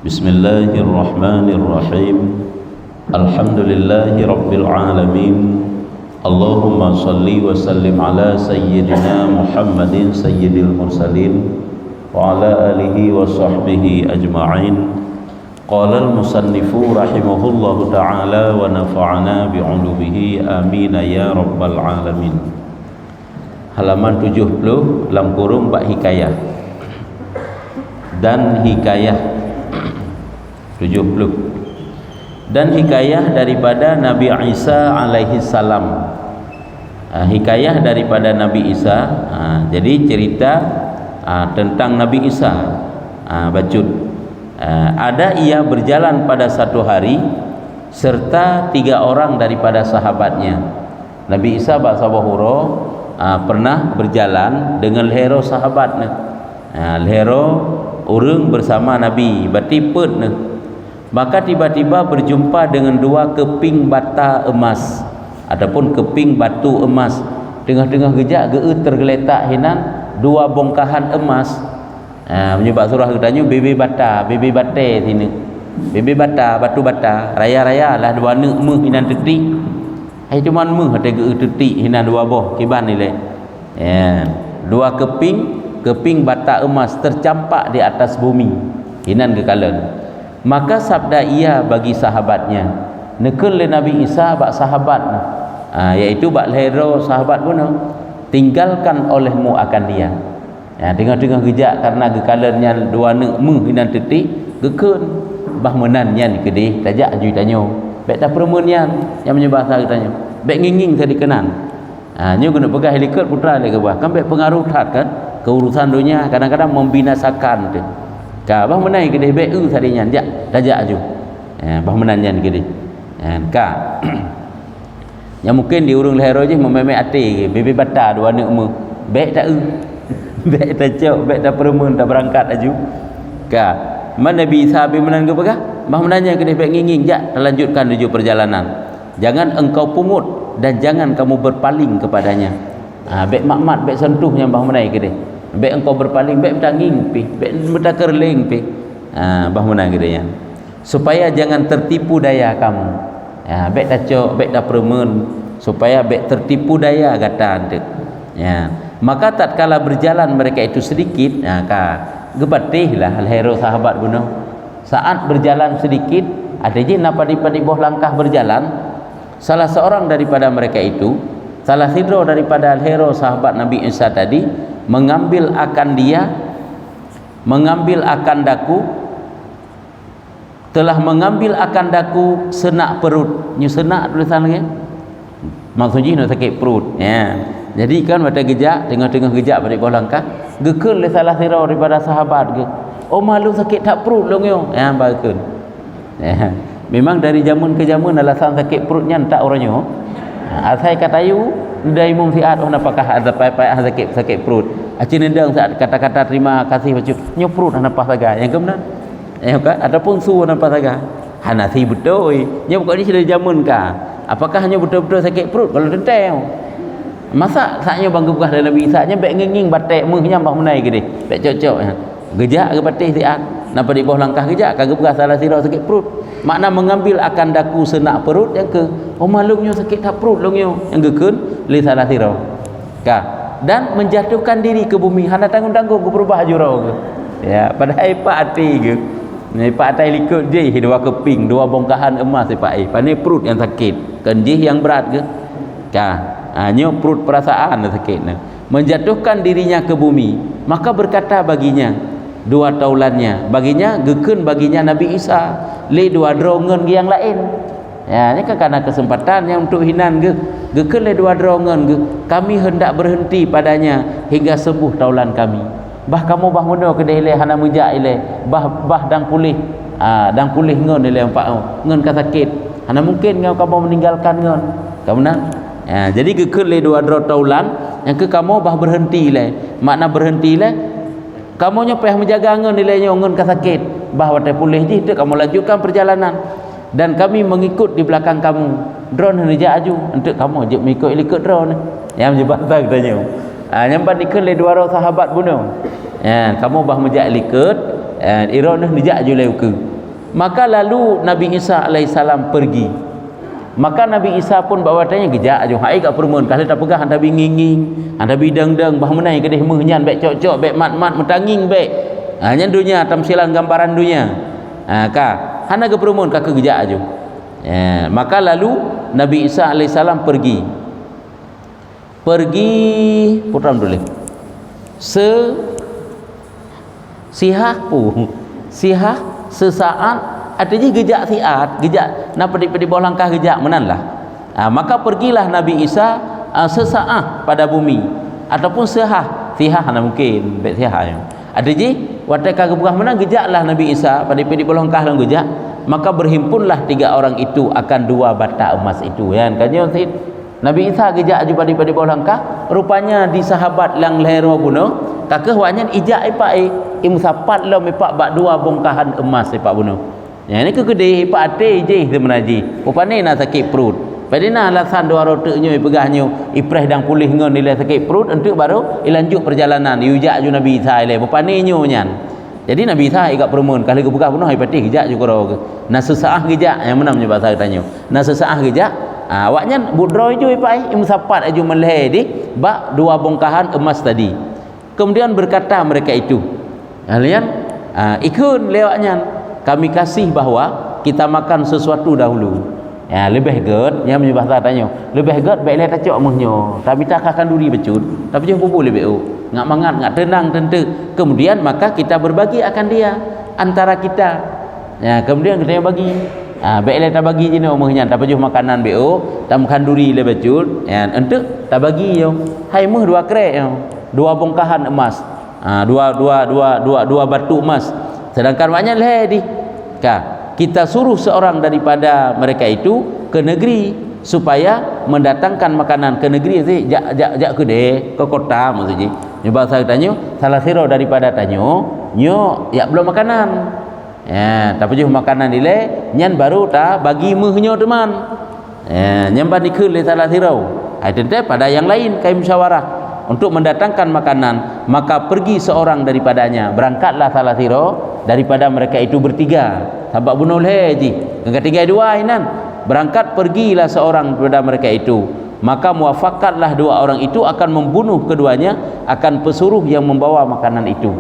Bismillahirrahmanirrahim. Alhamdulillahi rabbil alamin. Allahumma salli wa sallim ala sayyidina Muhammadin sayyidil mursalin wa ala alihi wa sahbihi ajma'in. Qala al-musannifu rahimahullahu ta'ala wa nafa'ana bi'ulumihi amin ya rabbal alamin. Halaman 70 dalam kurung bab hikayah dan hikayah 70 dan hikayah daripada Nabi Isa alaihi salam. Hikayah daripada Nabi Isa, jadi cerita tentang Nabi Isa. Bacut, ada ia berjalan pada satu hari serta 3 orang daripada sahabatnya. Nabi Isa bahasa Bahuro pernah berjalan dengan lehero sahabatnya. Lehero urang bersama Nabi batiput. Maka tiba-tiba berjumpa dengan 2 keping bata emas ataupun keping batu emas. Tengah-tengah gejak tergeletak hinan 2 bongkahan emas. Menyebab surah katanya bebe bate sini. Bebe bata, batu bata, raya-raya lah 2 nek meh hinan tetik. Hai cuman meh ada tetik hinan 2 boh kiban ni le. 2 keping bata emas tercampak di atas bumi hinan kekalan. Maka sabda ia bagi sahabatnya, nekel le Nabi Isa bak sahabat, iaitu bak lehero sahabat pun, tinggalkan olehmu akan dia. Tengah-tengah gejak karena gekalannya 2 nek meh hinan tetik gekun bah menannya kedih tajak aju tanyo bek tak permunian yang menyebab saya tanya bek nginging tadi kenan. Nyo kena pegang helikopter putra le ke bah kan bek pengaruh tat kan keurusan dunia kadang-kadang membinasakan tu. Ka bah menai kedih bek tadinya jak tajak aju. Bah menannya kedih. Ka yang mungkin di urung lehero je mememek ati bebe bata 2 nek meh bek tak bek tak cok bek tak permun tak berangkat aju. Ka mana Nabi Isa bin menan ke pegah bah menanya kedih bek nginging jak lanjutkan menuju perjalanan. Jangan engkau pungut dan jangan kamu berpaling kepadanya. Bek makmat bek sentuh yang bah menai kedih. Bek engkau berpaling bek bertanging pi bek bertakerling pi. Bah menang kedih. Supaya jangan tertipu daya kamu. Bek tak cok bek tak permun supaya bek tertipu daya kata ante. Maka tatkala berjalan mereka itu sedikit, gebatihlah hero sahabat bunuh. Saat berjalan sedikit, ada je napa di boh langkah berjalan. Salah seorang daripada mereka itu, salah sidro daripada hero sahabat Nabi Isa tadi, mengambil akan daku, telah mengambil akan daku senak perut. Nyu senak tulisan lagi. Maksudnya nak sakit perut. Jadi kan pada gejak, tengah-tengah gejak pada bawah langkah, gekun le salah sirau daripada sahabat ke. Oh malu sakit tak perut long yo. Bakun. Memang dari zaman ke zaman alasan sakit perutnya tak orangnya. Asai katayu dari Imam Siat apakah ada pai-pai sakit perut. Acin ndang saat kata-kata terima kasih bacu nyo perut nampak saga. Yang kemudian kan ataupun su nampak saga. Hanasi betul. Nya pokok ni sudah zaman ka. Apakah hanya betul-betul sakit perut kalau denteng? Masa saknya bangga bukan dalam Nabi Isa nya bek nginging batek mehnya bah menai gede. Bek cocok. Gejak ke batik siat. Napa di bawah langkah gejak kagak bukan salah sirau sakit perut. Makna mengambil akan daku senak perut yang ke oh malungnya sakit tak perut longnya yang gekun li salah sirau. Dan menjatuhkan diri ke bumi hana tanggung-tanggung ke berubah jurau ke. Pada pak ati ke. Ni pak atai likut je 2 keping 2 bongkahan emas pak pani perut yang sakit kenjih yang berat ke. Nyo perut perasaan sakit menjatuhkan dirinya ke bumi maka berkata baginya 2 taulannya baginya gekun baginya Nabi Isa le 2 drongen yang lain. Ini kan karena kesempatan yang untuk hinan gekun le 2 drongen kami hendak berhenti padanya hingga sembuh taulan kami. Bah kamu bah muda kedai le hana mujak ile bah dang pulih ngon ile empat ngon ka sakit hana mungkin kamu meninggalkan ngon kamu nak. Jadi gekun le 2 taulan yang ke kamu bah berhenti le makna berhenti le kamu nya payah menjaga ngon nilainya ngon ka sakit bah watai pulih je tu kamu lanjutkan perjalanan dan kami mengikut di belakang kamu drone hendak aju untuk kamu je mengikut drone yang menyebab tak tanya nyampan ikut le 2 sahabat bunuh kamu bah menjak likut iron hendak aju le ke Maka lalu Nabi Isa alaihissalam pergi. Maka Nabi Isa pun bawa tanya gejak aja hai kat permun kalau tak pegah anda binging anda bidang-dang bah menai kedih mehnya baik cok-cok baik mat-mat metanging baik hanya dunia tamsilan gambaran dunia ka hana ke permun ka ke gejak aja maka lalu Nabi Isa alaihissalam pergi putam dulu sihah sesaat ada je gejak siat gejak nak pedi bawah langkah gejak menanlah maka pergilah Nabi Isa sesaat pada bumi ataupun sihah nak mungkin baik sihah ada je watak kebuah menang gejaklah Nabi Isa pada pedi bawah langkah lang gejak maka berhimpunlah 3 orang itu akan 2 bata emas itu kan Nabi Isa gejak je pada bawah langkah rupanya di sahabat lang lehero bunuh kakeh waknya ijak ipak imsapat lo mepak bak 2 bongkahan emas ipak bunuh ini kegede ipak ate je temenaji upane nak sakit perut padina alasan 2 roteknya pegahnya ipreh dang pulih ngon nilai sakit perut untuk baru ilanjuk perjalanan yujak ju Nabi Isa ile upane nyo nyan jadi Nabi Isa ikat permun kalau kebuka bunuh ipati gejak ju karo na sesaah gejak yang menamnya bahasa tanya na sesaah gejak awaknya budroy ju ipai imsapat aju meleh di bak 2 bongkahan emas tadi kemudian berkata mereka itu kalian ikun lewatnya kami kasih bahawa kita makan sesuatu dahulu lebih ged yang menyebah tanya lebih ged baiklah tak cok muhnyo tapi tak akan duri becut tapi jangan boleh beuk ngak mangat ngak tenang tentu kemudian maka kita berbagi akan dia antara kita kemudian kita yang bagi baiklah tak bagi je no muhnya tak pajuh makanan beuk tak makan duri le becut entuk tak bagi yo hai muh 2 krek yo 2 bongkahan emas dua batu emas sedangkan maknya leh kita suruh seorang daripada mereka itu ke negeri supaya mendatangkan makanan ke negeri jak ke kota maksudnya nyoba saya tanya salah siro daripada tanyo nyo ya belum makanan tapi juh makanan dile nyan baru tak bagi muhnyo teman nyambah nikul le salah siro tentu pada yang lain kai musyawarah untuk mendatangkan makanan maka pergi seorang daripadanya berangkatlah salah siro daripada mereka itu bertiga sahabat bunuh leji yang ketiga 2 inan berangkat pergilah seorang daripada mereka itu maka muafakatlah 2 orang itu akan membunuh keduanya akan pesuruh yang membawa makanan itu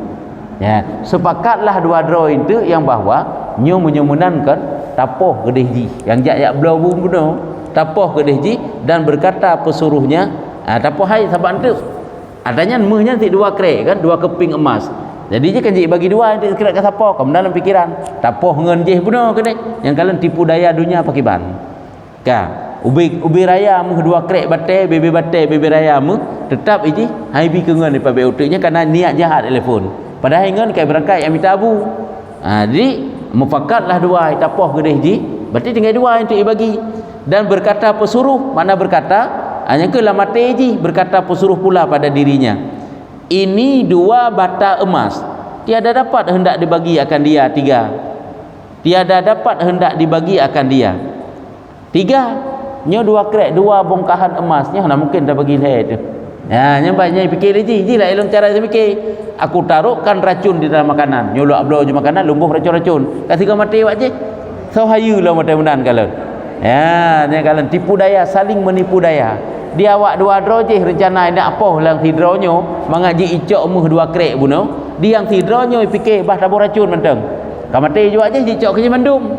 sepakatlah 2 draw itu yang bahawa nyo menyemunankan tapoh gedehji yang jak belau bunuh tapoh gedehji dan berkata pesuruhnya tapoh hai sahabat itu adanya muhnya 2 krek kan 2 keping emas jadi je kan bagi 2 nanti sekiranya ke siapa kamu dalam pikiran tapoh ngen je bunuh kene yang kalian tipu daya dunia pakai ban ubi raya mu 2 krek bate bebe raya mu tetap iji hai bi ke ngen depa beutnya karena niat jahat telefon padahal ngen kai berangkat yang minta abu jadi mufakatlah 2 tapoh gedeh ji berarti tinggal 2 untuk bagi dan berkata pesuruh mana berkata hanya ke lamate ji berkata pesuruh pula pada dirinya ini 2 bata emas tiada dapat hendak dibagi akan dia 3 tiada dapat hendak dibagi akan dia 3 nyo 2 krek 2 bongkahan emasnya mana mungkin dah bagi dia tu nyambahnya fikir ji lah elong cara saya fikir aku taruhkan racun di dalam makanan nyolok ablo je makanan lumbuh racun-racun kasih kau mati wak je so hayu lah mati mudan kalau ni kalian tipu daya saling menipu daya dia awak 2 draw je rencana nak apa lang hidronyo mengaji icok muh 2 krek bunuh dia yang hidronyo fikir bah tabur racun mentang kamati juga je icok ke mandum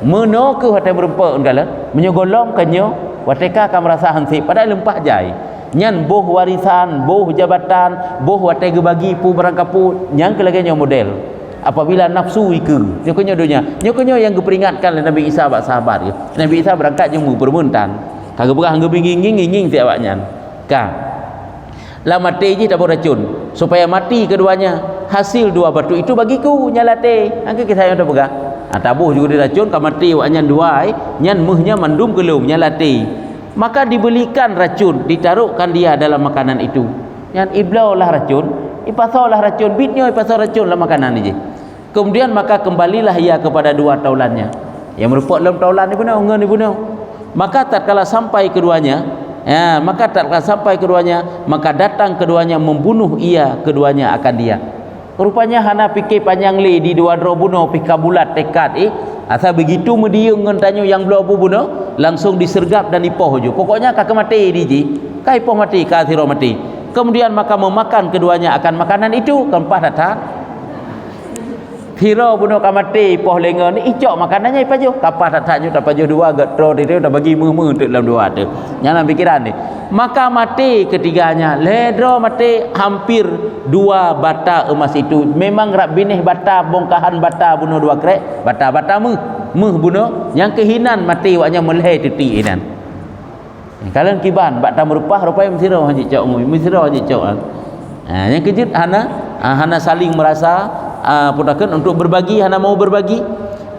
meno ke hotel berempa kala menyogolong kanyo wateka akan merasa hansip padahal lempah jai nyan boh warisan boh jabatan boh watega bagi pu barang kapu nyang kelaganya model apabila nafsu iku nyokonyo dunia nyokonyo yang diperingatkan oleh Nabi Isa bak sahabat ke Nabi Isa berangkat jemu permuntan kagak berah anggo binging tiap waknya lah mati je tabur racun supaya mati keduanya hasil 2 batu itu bagiku nyalate angke kita yang dah pegah tabuh juga diracun ka mati waknya 2 nyan muhnya mandum gelum nyalate maka dibelikan racun ditaruhkan dia dalam makanan itu nyan iblau lah racun ipasau lah racun bitnya ipasau racun lah makanan ni je kemudian maka kembalilah ia kepada 2 taulannya yang merupakan dalam taulan ni bunuh ngan ni bunuh maka tatkala sampai keduanya maka datang keduanya membunuh ia keduanya akan dia rupanya hana fikir panjang le di dua dro bunuh pika bulat tekad asal begitu media ngan tanyo yang belau bunuh langsung disergap dan dipoh je. Pokoknya kakak mati di ji, kai poh mati, ka siro mati. Kemudian maka memakan keduanya akan makanan itu, kempah datang. Hiro bunuh kamati poh lengan ni icok makanannya ipa jo. Kapah datang jo dapat jo dua gatro dia dah bagi mu untuk dalam dua tu. Jangan pikiran ni. Maka mati ketiganya, ledro mati hampir 2 bata emas itu. Memang rak binih bata bongkahan bata bunuh 2 krek, bata meh bunuh yang kehinan mati waknya meleh titi inan. Kalau kiban bata merupah rupanya mesiro haji cok ngui, mesiro haji cok. Yang kejut hana saling merasa pudakan untuk berbagi, hana mau berbagi.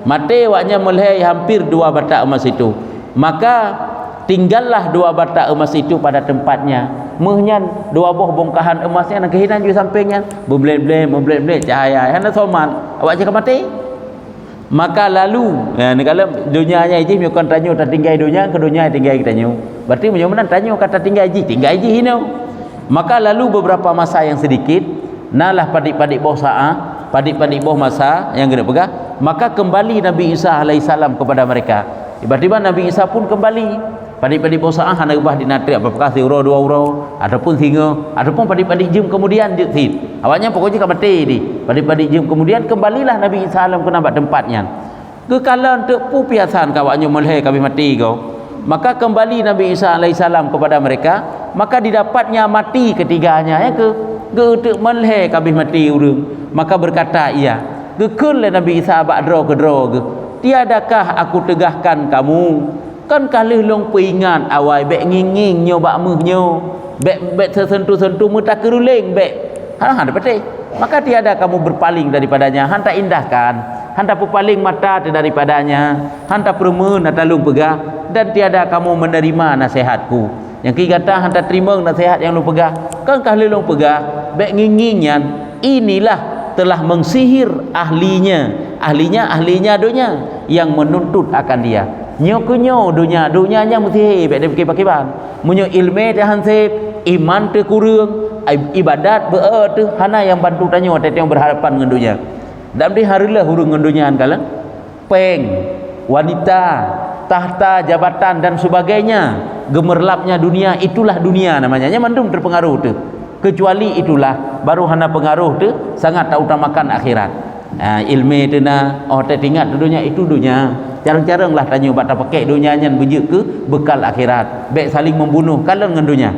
Mati waknya meleh hampir 2 bata emas itu. Maka tinggallah 2 bata emas itu pada tempatnya. Mehnya 2 buah bongkahan emasnya nak kehinan juga sampingnya. Berbelit-belit cahaya. Hana soman. Awak cakap mati. Maka lalu ni kalau dunianya iji miyukan tanyo tak tinggal dunia ke dunia tinggal kita tanyo. Berarti menyomanan tanyo kata tinggal iji hino. Maka lalu beberapa masa yang sedikit nalah padik-padik bawah padik-padik bawah masa yang kena pegang, maka kembali Nabi Isa alaihissalam kepada mereka. Tiba-tiba Nabi Isa pun kembali. Padik-padik bawah hana ubah dinatri apakah 1 euro 2 euro ataupun singa ataupun padik-padik jam kemudian jit. Awaknya pokoknya ka mati di. Padik-padik jam kemudian kembalilah Nabi Isa alam ke nampak tempatnya. Kekalan tek pu piasan kawaknya meleh kami mati kau. Maka kembali Nabi Isa alaihissalam kepada mereka, maka didapatnya mati ketiganya ya ke tek meleh kami mati urang. Maka berkata ia, "Gekul Nabi Isa ba'dro ke dro ke. Tiadakah aku tegahkan kamu? Kan kalih long peingat awai bek nginging nyo bak muhnyo bek tersentuh-sentuh muta keruling bek hang dapat maka tiada kamu berpaling daripadanya, hanta indahkan, hanta berpaling mata daripadanya, hanta permen atalung pegah, dan tiada kamu menerima nasihatku. Yang kata hanta terima nasihat yang lu pegah, kan kalih long pegah bek ngingingnya. Inilah telah mengsihir ahlinya dunia yang menuntut akan dia. Nyo dunianya mesti bek dia pakai bang. Munyo ilmu dah hansip, iman te kurang, ibadat beut hana yang bantu tanyo tete yang berhadapan dengan dunia. Dan di harilah hurung dengan dunia kala peng, wanita, tahta, jabatan dan sebagainya. Gemerlapnya dunia, itulah dunia namanya. Nya mandum terpengaruh tu. Kecuali itulah baru hana pengaruh tu sangat tak utamakan akhirat. Ilmu tu na tete ingat dunia itu dunia. Jarang-jarang lah tanya bak pakai dunia nyan bejuk ke bekal akhirat. Baik saling membunuh kalau dengan dunia.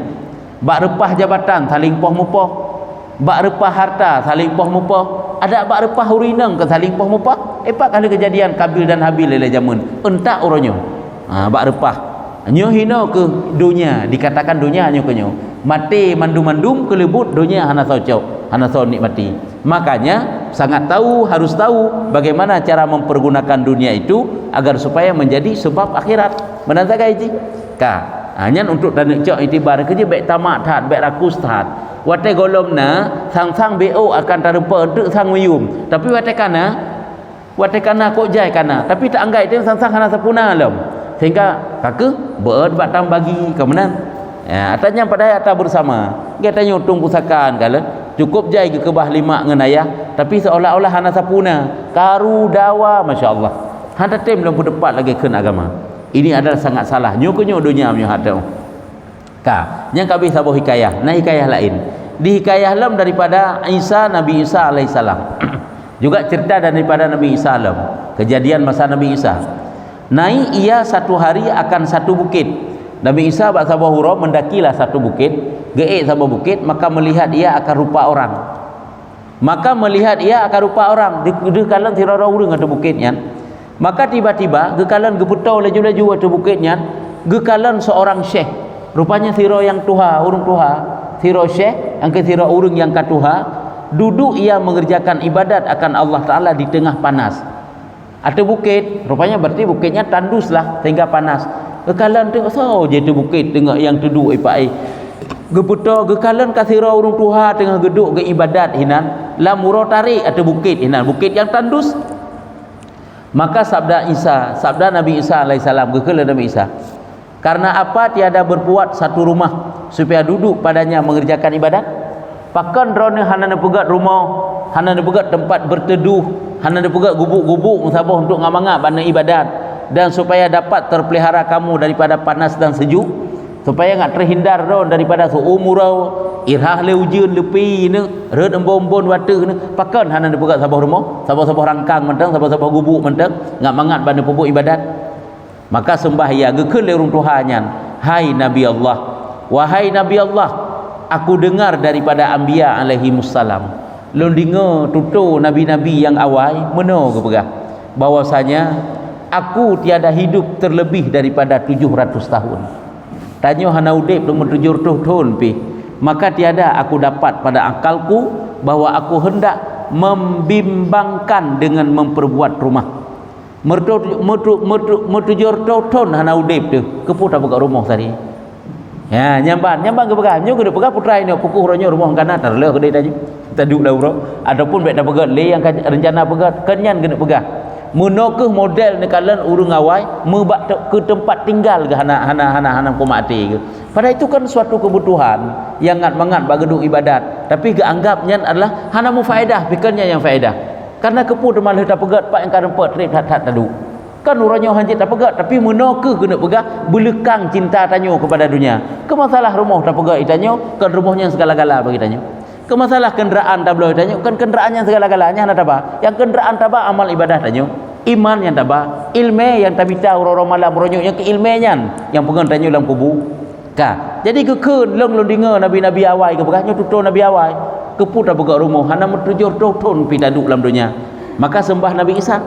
Bak repah jabatan saling poh-mupoh. Bak repah harta saling poh-mupoh. Ada bak repah urinang ke saling poh-mupoh. Pak kali kejadian Kabil dan Habil lele zaman. Entak uronyo. Bak repah. Nyo hino ke dunia, dikatakan dunia nyo ke nyo. Mati mandum-mandum kelebut dunia hana socok, hana so nikmati. Makanya sangat harus tahu bagaimana cara mempergunakan dunia itu agar supaya menjadi sebab akhirat. Benar tak gaji? Hanya untuk tanik cok itibar kerja baik tamak tat, baik rakus tat. Wate golomna sang-sang BO akan tarupa untuk sang meyum. Tapi wate kana kok jai kana. Tapi tak anggai itu sang-sang hana sepuna lom. Sehingga kakak berbatang bagi kemenan. Atanya pada atas bersama. Kita tanya untung pusakan kala cukup jai ke kebah 5 ngan ayah, tapi seolah-olah hana sapuna karu dawa, masya-Allah. Hanta tem belum berdepat lagi ke agama. Ini adalah sangat salah. Nyo dunia nyo hata. Yang kami sabuh hikayah, hikayah lain. Di hikayah lam daripada Nabi Isa alaihissalam. Juga cerita daripada Nabi Isa lam. Kejadian masa Nabi Isa. Naik ia satu hari akan satu bukit. Nabi Isa bak sabah huruf mendakilah satu bukit, geek sabah bukit, maka melihat ia akan rupa orang. Dia kalan tirara urang atau bukitnya. Maka tiba-tiba gekalan geputau laju-laju atau bukitnya, gekalan seorang syekh. Rupanya siro yang tuha, urung tuha, siro syekh, yang ke siro urung yang katuha, duduk ia mengerjakan ibadat akan Allah Taala di tengah panas. Ada bukit, rupanya berarti bukitnya tanduslah sehingga panas. Gekalan tu je tu bukit tengah yang duduk ipai. Geputo gekalan kasira urung tuha tengah geduk ke ibadat hinan, lamuro tarik atau bukit hinan, bukit yang tandus. Maka sabda Nabi Isa alaihissalam gekala Nabi Isa. Karena apa tiada berbuat satu rumah supaya duduk padanya mengerjakan ibadat? Pakan drone hanana pegat rumah hana ada pegat tempat berteduh, hana ada pegat gubuk-gubuk musabah untuk ngamangat bana ibadat, dan supaya dapat terpelihara kamu daripada panas dan sejuk, supaya enggak terhindar daripada umurau irah le ujian lepi ne red embon-embon water ne pakan hana ada pegat sabah rumah, sabah-sabah rangkang mentang, sabah-sabah gubuk mentang enggak mangat bana pupuk ibadat. Maka sembahyang gekeun le urang Tuhannya, hai Nabi Allah, wahai Nabi Allah, aku dengar daripada Anbiya alaihi wassalam, lon dengar tutur nabi-nabi yang awal meno ke pegah bahwasanya aku tiada hidup terlebih daripada 700 tahun. Tanya hana udip umur 700 tahun pi, maka tiada aku dapat pada akalku bahwa aku hendak membimbangkan dengan memperbuat rumah. Mertujur tahun hana udip tu kepu tak buka rumah tadi. Ya, nyamban ke pegah, nyo ke pegah putra ini pukuh ronyo rumah kana terle ke dia taduk dah uro. Adapun baik dah pegat le yang rencana pegat kenyan kena pegah. Munokeh model ni kalan urang awai mebak ke tempat tinggal ke hana ko mati ke. Pada itu kan suatu kebutuhan yang ngat-mangat bagi gedung ibadat, tapi geanggapnya adalah hana mu faedah, pikirnya yang faedah. Karena kepu malah tak pegat pak yang kan empat trip hat taduk. Kan orangnya hanjit tak pegat, tapi munokeh kena pegah belekang cinta tanyo kepada dunia. Ke masalah rumah tak pegat itanyo, kan rumahnya segala-gala bagi tanyo. Ke masalah kenderaan tak boleh tanyo, kan kenderaannya segala-galanya hana tabah. Yang kenderaan tabah amal ibadah tanyo, iman yang tabah, ilmu yang tabita orang-orang malam ronyok yang keilmuan yang pengen tanyo dalam kubu. Ka. Jadi kekeun long dengar nabi-nabi awal ke pegahnya tutur nabi awal. Kepu tak pegat rumah, hana mertujur tahun pi duduk dalam dunia. Maka sembah Nabi Isa.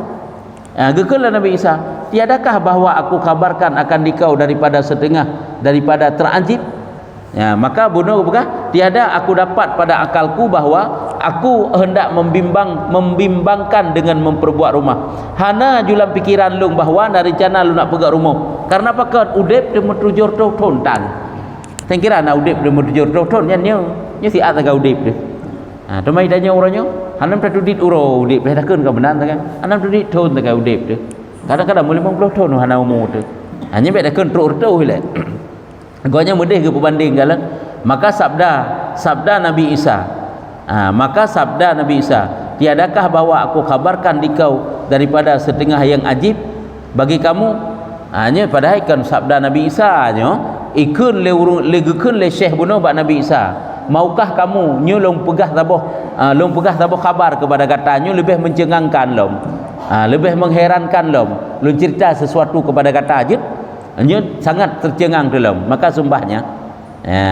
Gekelah Nabi Isa, tiadakah bahwa aku kabarkan akan dikau daripada setengah daripada teranjib? Ya, maka bunuh apakah? Tiada aku dapat pada akalku bahwa aku hendak membimbangkan dengan memperbuat rumah. Hana julam pikiran lung bahwa dari rencana lu nak pegat rumah. Karena pakat udep de mertujur tahun tan. Saya kira nak udep de mertujur tahun nya si atagau udep de. Tomai tanya orangnya, hanam tak tudit uro udip dah takkan kau benar kan? Hanam tudit tahun tak kau udip tu. Kadang-kadang boleh 50 tahun hanam umur tu. Hanya bet takkan teruk tu hilang. Agaknya mudah ke perbanding galan. Maka sabda Nabi Isa. Maka sabda Nabi Isa, tiadakah bahawa aku kabarkan dikau daripada setengah yang ajib bagi kamu? Hanya padahal kan sabda Nabi Isa nya ikun le gekun le syekh buno ba Nabi Isa. Maukah kamu nyolong pegah tabah khabar kepada katanya lebih mencengangkan lom, lebih mengherankan lom, lu cerita sesuatu kepada kata ajit nya sangat tercengang dalam. Maka sumbahnya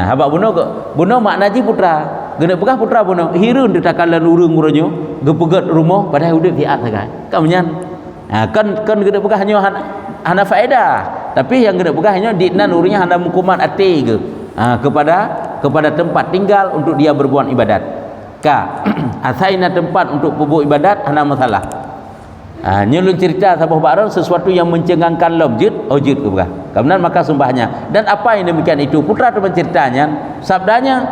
habak buno maknaji putra gena pegah putra buno hirun ditakalan urung uranyo gepegat rumah padahal udip fiat sagai kamnyan kan gena pegah nyo hana faedah, tapi yang gena pegah nyo dinan urungnya hana mukuman ati ke kepada tempat tinggal untuk dia berbuat ibadat. Asaina tempat untuk berbuat ibadat hana masalah. Nyelun cerita sabah baron sesuatu yang mencengangkan lom jid ke bukan. Kemudian maka sumbahnya. Dan apa yang demikian itu? Putra tu menceritanya, sabdanya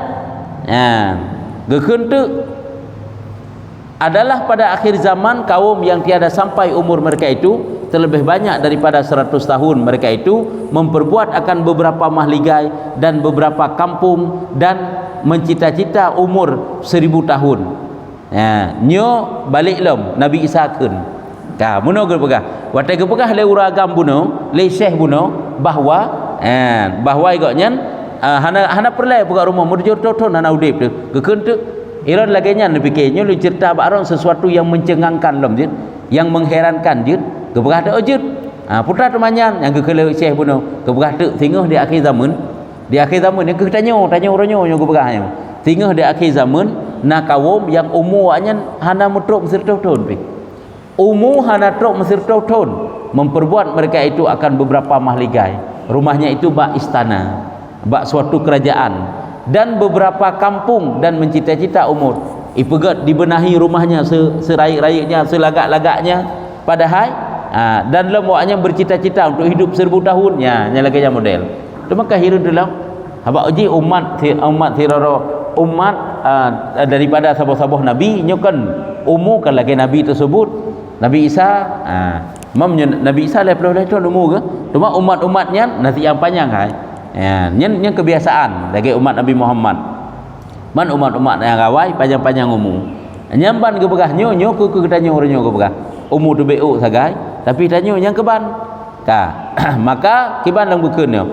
gekentu adalah pada akhir zaman kaum yang tiada sampai umur mereka itu terlebih banyak daripada 100 tahun mereka itu memperbuat akan beberapa mahligai dan beberapa kampung dan mencita-cita umur 1000 tahun. Nyo balik lom Nabi Isa kun. Buno ge pegah. Watai ge pegah le uragam buno, le syekh buno bahwa igaknya hana perle pegah rumah murjur tahun hana udip tu. Gekeun tu iron lagenya nepikirnya lu cerita baron sesuatu yang mencengangkan lom jid, yang mengherankan jid. Kepegah tak ojud putra temannya yang kekele syekh bunuh kepegah tak tinggal di akhir zaman yang tanya orangnya yang kepegahnya tinggal di akhir zaman nak kaum yang umurnya hana mutruk mesir tahun pi umur hana truk mesir tahun memperbuat mereka itu akan beberapa mahligai rumahnya itu bak istana bak suatu kerajaan dan beberapa kampung dan mencita-cita umur ipegat dibenahi rumahnya seraik-raiknya selagak-lagaknya padahal dan lembuaknya bercita-cita untuk hidup 1000 tahun nya lagi yang model tu maka hidup dalam habaq uji umat daripada sabah-sabah nabi nyokan umur kan lagi nabi tersebut Nabi Isa Nabi Isa le perlu tahun umur ke cuma umat-umatnya nanti yang panjang kan nya kebiasaan lagi umat Nabi Muhammad man umat-umat yang rawai panjang-panjang umur nyamban ke begah nyo ku tanyo orangnya ke begah umur tu beuk sagai tapi tanyo yang keban ka maka kiban lang bukeun nyo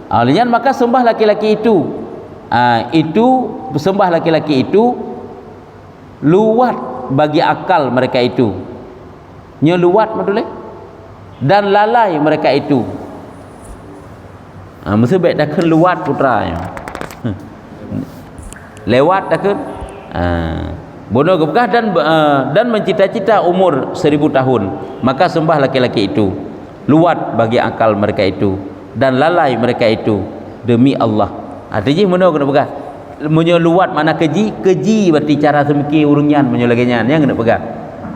alian maka sembah laki-laki itu sembah laki-laki itu luat bagi akal mereka itu nyo luat betul dan lalai mereka itu mesti baik dah keluat putra lewat dah kan bodoh gebegah dan mencita-cita umur 1000 tahun maka sembah laki-laki itu luat bagi akal mereka itu dan lalai mereka itu demi Allah artinya bodoh kena begah munyo luat mana keji berarti cara semiki urungan munyo laginya yang kena begah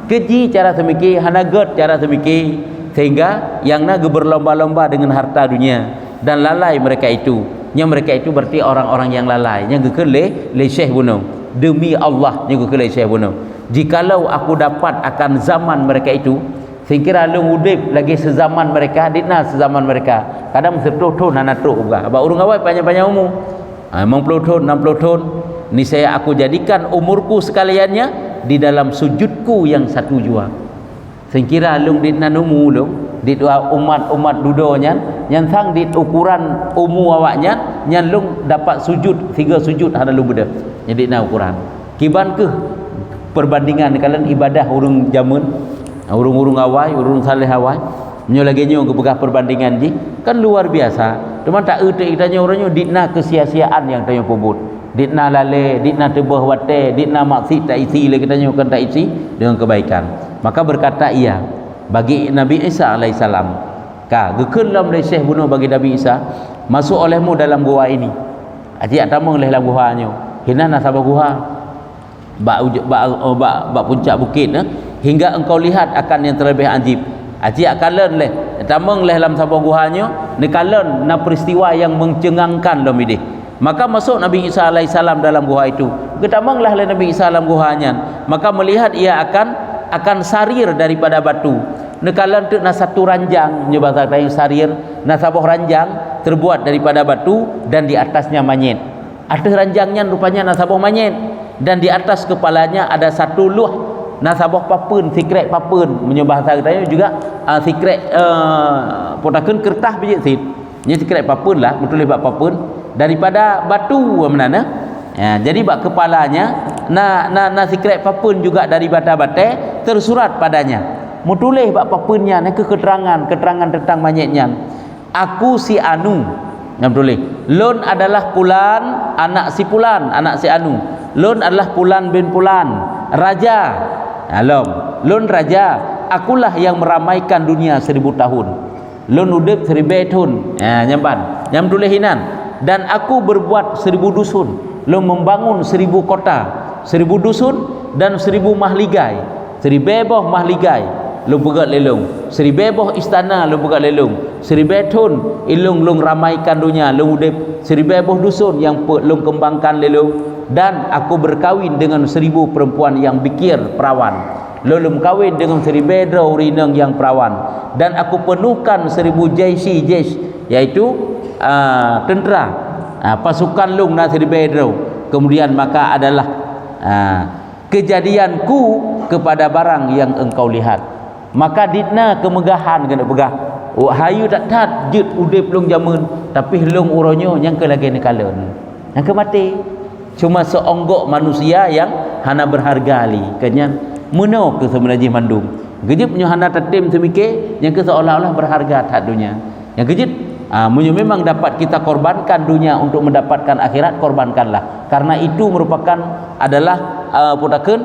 keji cara semiki hanaget cara semiki sehingga yang naga berlomba-lomba dengan harta dunia dan lalai mereka itu yang mereka itu berarti orang-orang yang lalai yang gekele leseh bunuh demi Allah yang gekele leseh bunuh jikalau aku dapat akan zaman mereka itu sehingga lu udip lagi sezaman mereka ditna sezaman mereka kadang sepuluh tahun anak truk juga abang urung awal panjang-panjang umur 50 tahun 60 tahun ni saya aku jadikan umurku sekaliannya di dalam sujudku yang satu jua sehingga lu ditna umur lu di umat dudonya yang sang di ukuran umur awaknya yang lu dapat sujud 3 sujud ada lu beda jadi na ukuran kiban ke perbandingan kalian ibadah urung jamun urung-urung awai urung saleh awai nyo lagi nyo kebegah perbandingan ji kan luar biasa cuma tak eutik kitanya orangnya ditna kesia-siaan yang tanya pubut ditna lale ditna tebah wate ditna maksud tak isi lagi kitanya kan tak isi dengan kebaikan maka berkata ia bagi Nabi Isa alaihissalam ka gekeun lam leseh bunuh bagi Nabi Isa masuk olehmu dalam gua ini aji atamang leh dalam gua nyo hina nasabah gua bak puncak bukit hingga engkau lihat akan yang terlebih ajib aji akalan leh tamang leh dalam sabah guhanyo nekalan na peristiwa yang mencengangkan dalam ini maka masuk Nabi Isa alaihissalam dalam gua itu ketamang lah Nabi Isa dalam guhanya maka melihat ia akan sarir daripada batu nekalan tu na satu ranjang nyebasa kayu sarir na sabah ranjang terbuat daripada batu dan di atasnya manyet atas ranjangnya rupanya na sabah manyet dan di atas kepalanya ada satu luh nasabah papun secret papun menyembah bahasa kita juga secret potakeun kertas biji sit nya secret papun lah betul bab papun daripada batu menana jadi bab kepalanya na secret papun juga dari bata-bata tersurat padanya mutulih bab papunnya na keterangan tentang manyetnya aku si anu yang betul lon adalah pulan anak si pulan anak si anu lon adalah pulan bin pulan raja alam lun raja akulah yang meramaikan dunia 1000 tahun lun udip 1000 tahun nyamban nyam tulihinan dan aku berbuat 1000 dusun lun membangun 1000 kota 1000 dusun dan 1000 mahligai 1000 boh mahligai lun pegat lelong 1000 boh istana lun pegat lelong 1000 tahun ilung ramaikan dunia lun udip 1000 boh dusun yang lun kembangkan lelong dan aku berkawin dengan 1000 perempuan yang bikir perawan lalu kawin dengan 1000 rinang yang perawan dan aku penuhkan 1000 jaish yaitu tentera pasukan lung na 1000 kemudian maka adalah kejadianku kepada barang yang engkau lihat maka ditna kemegahan kena begah hayu tak jut udip lung jamun tapi lung uronyo yang ke lagi nekalan yang ke mati cuma seonggok manusia yang hana berharga ali kenyan muno ke sebenarnya mandum gejip nyo hana tatim semike yang ke seolah-olah berharga tak dunia yang gejip munyo memang dapat kita korbankan dunia untuk mendapatkan akhirat korbankanlah karena itu merupakan adalah potakeun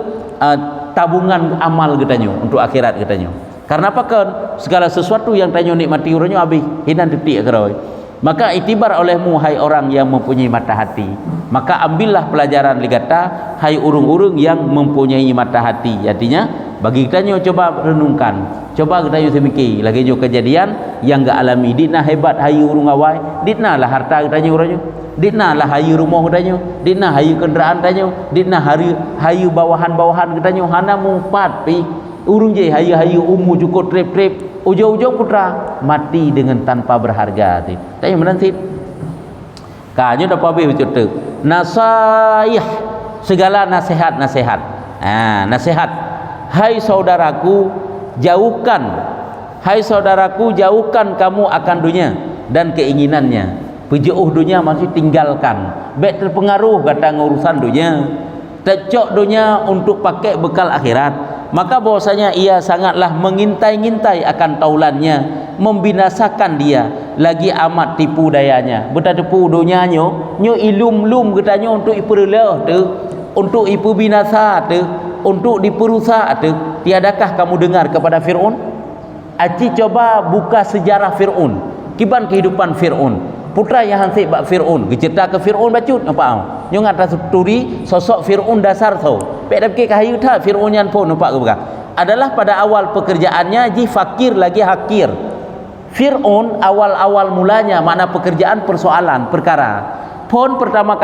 tabungan amal getanyo untuk akhirat getanyo karena apa kan segala sesuatu yang tanyo nikmati uranyo habis hinan titik keroi maka itibar olehmu hai orang yang mempunyai mata hati maka ambillah pelajaran ligata hai urung-urung yang mempunyai mata hati artinya bagi kita coba renungkan coba kita semiki lagi nyo kejadian yang enggak alami ditna hebat hai urung awai ditna lah harta kita uranyo ditna lah hai rumah kita ditna hai kenderaan kita ditna hai bawahan-bawahan kita hana mumpat pi urung je hai umu cukup trip ujung-ujung putra mati dengan tanpa berharga ti tak yang menanti kanyo dapat habis cerita nasaih segala nasihat Nasihat, hai saudaraku, jauhkan kamu akan dunia dan keinginannya. Pejauh dunia masih tinggalkan, baik terpengaruh kata urusan dunia, tercok dunia untuk pakai bekal akhirat, maka bahwasanya ia sangatlah mengintai-ngintai akan taulannya, membinasakan dia, lagi amat tipu dayanya. Bertipu dunia nyo ilum-lum katanya untuk iperlah tu, untuk ipu binasa tu, untuk diperusak tu. Tiadakah kamu dengar kepada Fir'aun? Aci coba buka sejarah Fir'aun, kiban kehidupan Fir'aun, putra yang hansip bak Fir'aun, cerita ke Fir'aun bacut nampak nyong atas turi sosok Fir'aun dasar tau pek dah fikir kahayu tak Fir'aun yang pun nampak ke bukan, adalah pada awal pekerjaannya ji fakir lagi hakir. Fir'aun awal-awal mulanya makna pekerjaan persoalan perkara pun pertama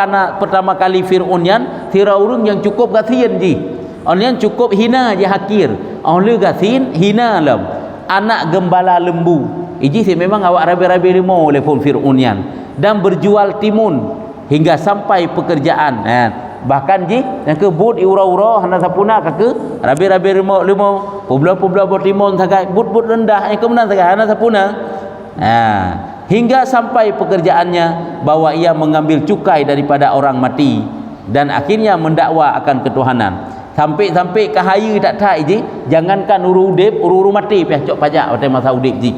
kali Fir'aun yang Firaun yang cukup gasin ji on yang cukup hina je hakir on le gasin hina lam anak gembala lembu iji sih memang awak rabi-rabi rimau oleh pun Fir'aunian dan berjual timun hingga sampai pekerjaan. Bahkan ji yang ke but ura-ura hana sapuna ke rabi-rabi rimau publa-publa bot timun sagai but rendah yang kemudian sagai hana sapuna. Hingga sampai pekerjaannya bahwa ia mengambil cukai daripada orang mati dan akhirnya mendakwa akan ketuhanan. Sampai kahaya tak ji, jangankan uru mati pihak cok pajak waktu masa udip ji.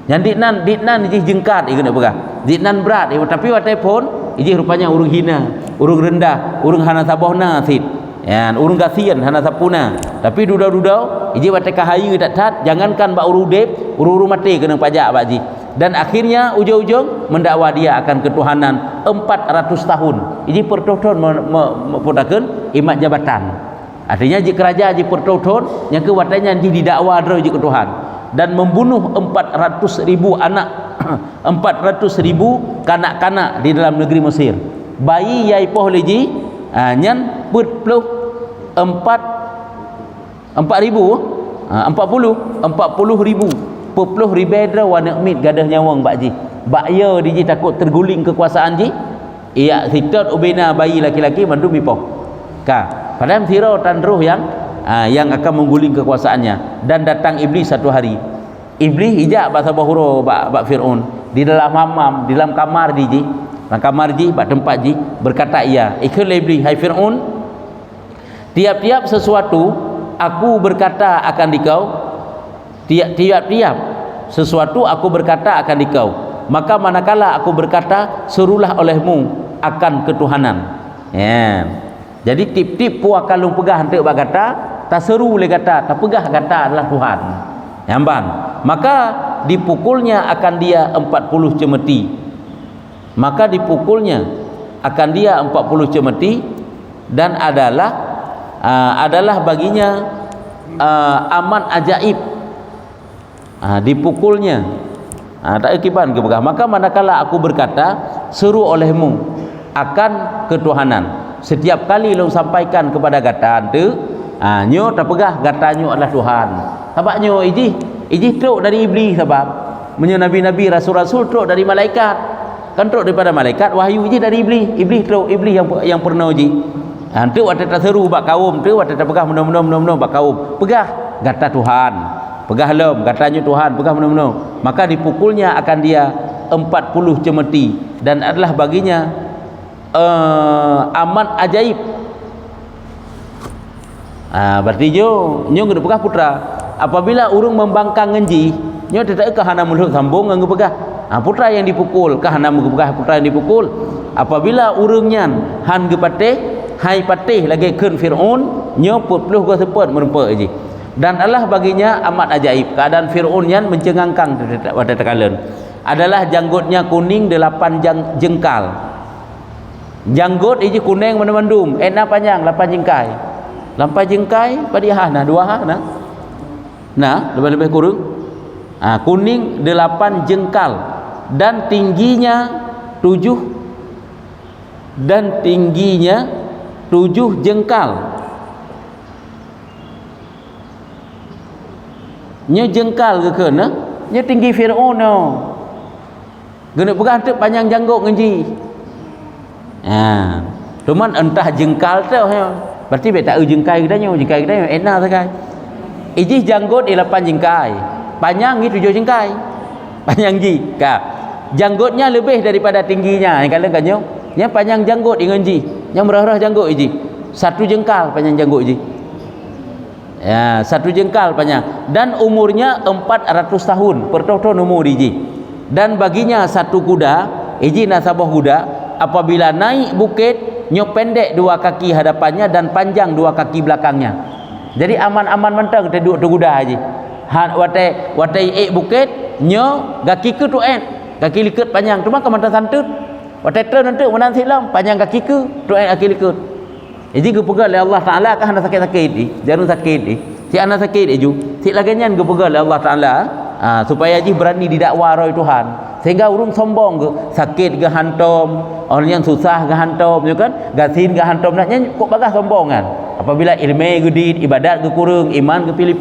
Yang ditnan ji jengkat ikut nak berah. Ditnan berat tapi waktu pun ji rupanya urung hina, urung rendah, urung hana sabahna sit. Urung kasihan hana sapuna. Tapi dudau ji waktu kahaya tak jangankan bak uru mati kena pajak bak ji. Dan akhirnya ujung-ujung mendakwa dia akan ketuhanan 400 tahun. Ini pertuhan mempodakan imat jabatan. Artinya jika kerajaan ji pertuhan yang kewatanya didakwa dari ke Tuhan dan membunuh 400.000 anak 400.000 kanak-kanak di dalam negeri Mesir. Bayi yai poh leji nyan 40 ribu puluh ribedra wana mit gadah nyawang bakji bakya diji takut terguling kekuasaan ji iya hitat ubena bayi laki-laki mandu mipoh ka padahal Firaun dan roh yang akan mengguling kekuasaannya. Dan datang iblis satu hari, iblis ijak bahasa bahuro bak Fir'aun di dalam hammam, di dalam kamar ji bak tempat ji berkata ia ikul iblis, hai Fir'aun, tiap-tiap sesuatu aku berkata akan dikau, tiap-tiap sesuatu aku berkata akan dikau, maka manakala aku berkata serulah olehmu akan ketuhanan. Jadi tip-tip pu akan lu pegah hantuk bak kata tak seru boleh kata tak pegah kata adalah Tuhan nyamban, maka dipukulnya akan dia 40 cemeti, maka dipukulnya akan dia 40 cemeti dan adalah baginya aman ajaib. Dipukulnya tak akibat ke begah, maka manakala aku berkata seru olehmu akan ketuhanan, setiap kali lu sampaikan kepada gataan tu nyo tak pegah gatanyo adalah Tuhan. Sebab nyo iji truk dari iblis, sebab menyo nabi-nabi rasul-rasul truk dari malaikat kan, truk daripada malaikat, wahyu iji dari iblis truk iblis yang pernah uji tu waktu tak seru bak kaum tu, waktu tak pegah menom-menom bak kaum pegah gata Tuhan, pegah lem katanya Tuhan, pegah benar-benar, maka dipukulnya akan dia 40 cemeti dan adalah baginya aman ajaib. Berarti nyo kena pegah putra apabila urung membangkang ngenji nyo tidak ke hana mulut sambung nganggo pegah putra yang dipukul ke hana pegah putra yang dipukul apabila urung nyan han ge patih hai patih lagi keun Fir'aun nyo putluh go sepet merempa ji. Dan Allah baginya amat ajaib. Keadaan Fir'aun yang mencengangkang pada tekalan adalah janggutnya kuning 8 jengkal. Janggut ini kuning mana-mandum, enak panjang 8 jengkai. 8 jengkai padiah nah 2 nah lebih-lebih kurang. Kuning 8 jengkal dan tingginya 7 jengkal. Nya jengkal ke kena nya tinggi Fir'aun no guna pegah tu panjang janggut ngenji cuman entah jengkal tu berarti bet tak jengkai kita enak sakai iji janggut ialah panjengkai panjang gitu 7 jengkai panjang ji ka janggutnya lebih daripada tingginya yang kala kanyo yang panjang janggut dengan ji yang merah-rah janggut iji 1 jengkal panjang janggut iji ya 1 jengkal panjang dan umurnya 400 tahun pertoton umur iji dan baginya 1 kuda iji nasabah kuda apabila naik bukit nyo pendek 2 kaki hadapannya dan panjang 2 kaki belakangnya jadi aman-aman mentang kita duduk kuda haji watai bukit nyo kaki ke tu kaki liket panjang cuma kemantan santut watai turn nanti menan silam panjang kaki ke tu kaki liket jadi gepegal oleh Allah Taala kan anda sakit-sakit ni jangan sakit ni si anak sakit ju si lagannya gepegal oleh Allah Taala supaya ji berani didakwa roh Tuhan sehingga urung sombong ke sakit ke hantom orang yang susah ke hantom you kan gasin ke hantom naknya kok bagah sombong kan apabila ilmu gedit ibadat ke kurang iman ke pilih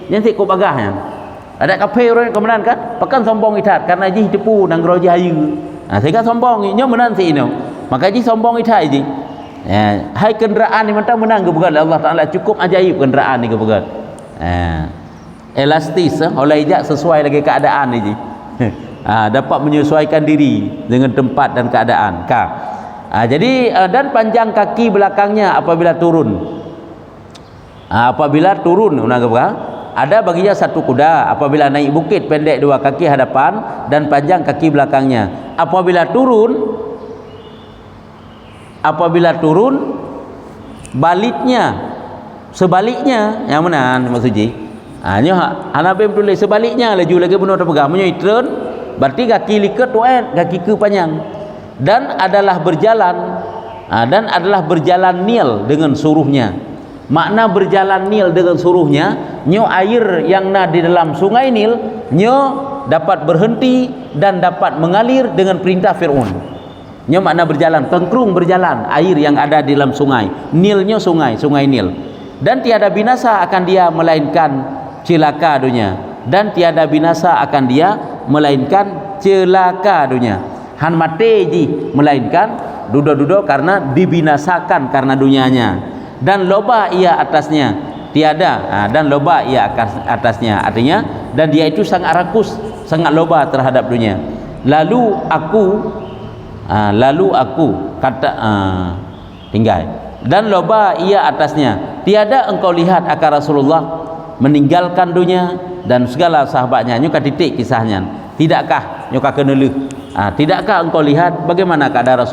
yang kok bagah kan ada kafe orang kemenan kan pakan sombong itat karena ji tipu nang roji hayu sehingga sombong nya menan si ino maka ji sombong itat ji hai kenderaan ni mentang menang ke bukan Allah Taala cukup ajaib kenderaan ni ke bukan elastis oleh ijak sesuai lagi keadaan ni ji dapat menyesuaikan diri dengan tempat dan keadaan jadi dan panjang kaki belakangnya apabila turun ada baginya 1 kuda apabila naik bukit pendek 2 kaki hadapan dan panjang kaki belakangnya apabila turun sebaliknya yang mana maksudnya Hanabi tulis sebaliknya laju lagi benar terpegang menyoitron berarti kaki liket kaki ke panjang dan adalah berjalan nil dengan suruhnya makna berjalan nil dengan suruhnya nyo air yang di dalam sungai Nil nyo dapat berhenti dan dapat mengalir dengan perintah Fir'aun nyo makna berjalan kengkrung berjalan air yang ada di dalam sungai Nilnya sungai Nil dan tiada binasa akan dia melainkan celaka dunia dan tiada binasa akan dia melainkan celaka dunia han mate ji melainkan dudo karena dibinasakan karena dunianya dan loba ia atasnya tiada dan loba ia atasnya artinya dan dia itu sangat rakus sangat loba terhadap dunia lalu aku kata tinggal dan loba ia atasnya tiada engkau lihat akan Rasulullah meninggalkan dunia dan segala sahabatnya nyuka titik kisahnya tidakkah nyuka kenelih tidakkah engkau lihat bagaimana keadaan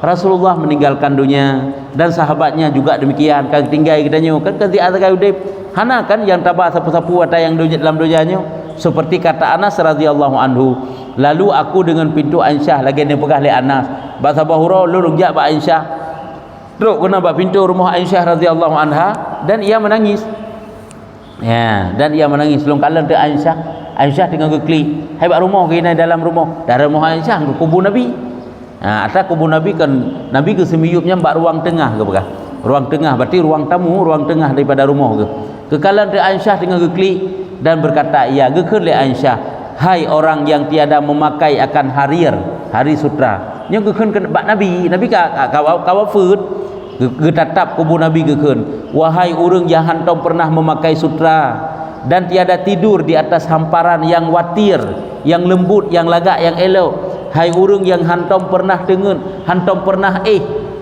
Rasulullah meninggalkan dunia dan sahabatnya juga demikian kan tinggal kita nyu kan kanti azakai udip hana kan yang tabah sapu-sapu ada yang dalam dunianya seperti kata Anas radhiyallahu anhu lalu aku dengan pintu Aisyah lagi ni pegah li Anas bahasa bahura lu rujak ba Aisyah teruk kena ba pintu rumah Aisyah radhiyallahu anha dan ia menangis belum kalah tu Aisyah tengah geklik hai ba rumah kena dalam rumah Aisyah kubur Nabi atas kubur Nabi kan Nabi ke semiyupnya mbak ruang tengah ke bekah ruang tengah berarti ruang tamu ruang tengah daripada rumah ke kekalan tu Aisyah tengah geklik dan berkata ia gekun le Aisyah hai orang yang tiada memakai akan hari sutra nya gekun ke bak Nabi kawa fud getatap kubur Nabi gekun wahai urang yang hantom pernah memakai sutra dan tiada tidur di atas hamparan yang watir yang lembut yang lagak yang elok hai urang yang hantom pernah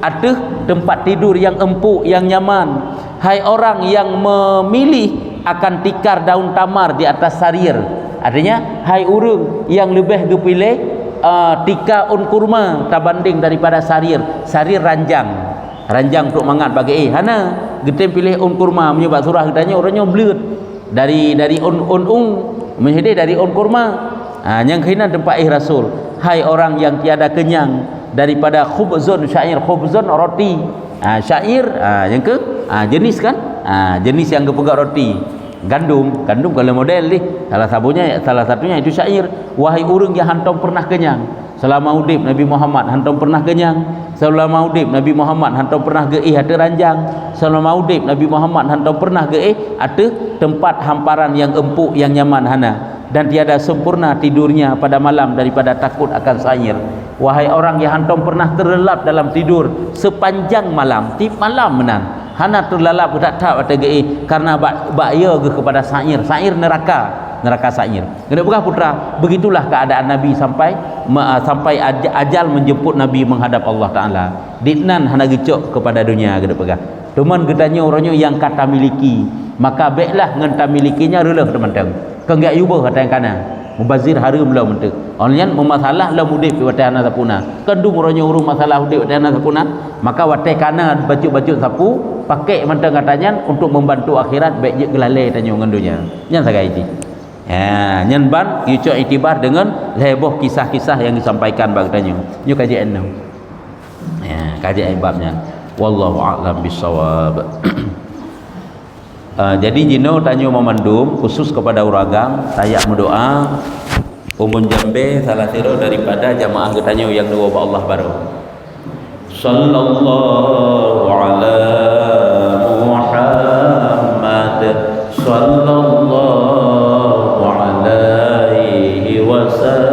ateh tempat tidur yang empuk yang nyaman hai orang yang memilih akan tikar daun tamar di atas sarir artinya hai urang yang lebih gepilih tika kurma tabanding daripada sarir ranjang untuk mangat bagi hana getem pilih kurma menyebab surah katanya orangnya belut dari menjadi dari kurma yang kena tempat Rasul hai orang yang tiada kenyang daripada khubzun syair khubzun roti syair yang ke jenis kan jenis yang kepegak roti gandum kalau model ni salah satunya itu syair wahai urang yang hantom pernah kenyang selama udip Nabi Muhammad hantom pernah kenyang selama udip Nabi Muhammad hantom pernah geih ada ranjang selama udip Nabi Muhammad hantom pernah geih ada tempat hamparan yang empuk yang nyaman hana dan tiada sempurna tidurnya pada malam daripada takut akan sa'ir. Wahai orang yang hantum pernah terlelap dalam tidur sepanjang malam, tip malam menang hana terlalap tak atagi karena bahaya kepada sa'ir neraka sa'ir. Kena berkah putra, begitulah keadaan Nabi sampai ajal menjemput Nabi menghadap Allah Taala. Ditnan hana gecok kepada dunia kena berkah. Teman ketanya orangnya yang kata miliki, maka baiklah ngenta milikinya relah teman-teman. Kenggak yuba kata yang kanan. Mubazir harum lah mentek. Orangnya memasalah lah mudip watai ana sapuna. Kendu orangnya urung masalah udip watai ana sapuna, maka watai kanan baju-baju sapu pakai mentang katanya untuk membantu akhirat baik je gelalai tanya ngendunya. Yang sagai itu. Ya, nyen ban ico itibar dengan leboh kisah-kisah yang disampaikan bagtanya. Nyu kajian nu. Ya, kajian babnya. Wallahu a'lam bissawab. Jadi jino tanya memandum khusus kepada uragam saya berdoa umun jambe salah siro daripada jamaah ketanya yang dua Allah baru. Sallallahu ala Muhammad sallallahu alaihi wasallam.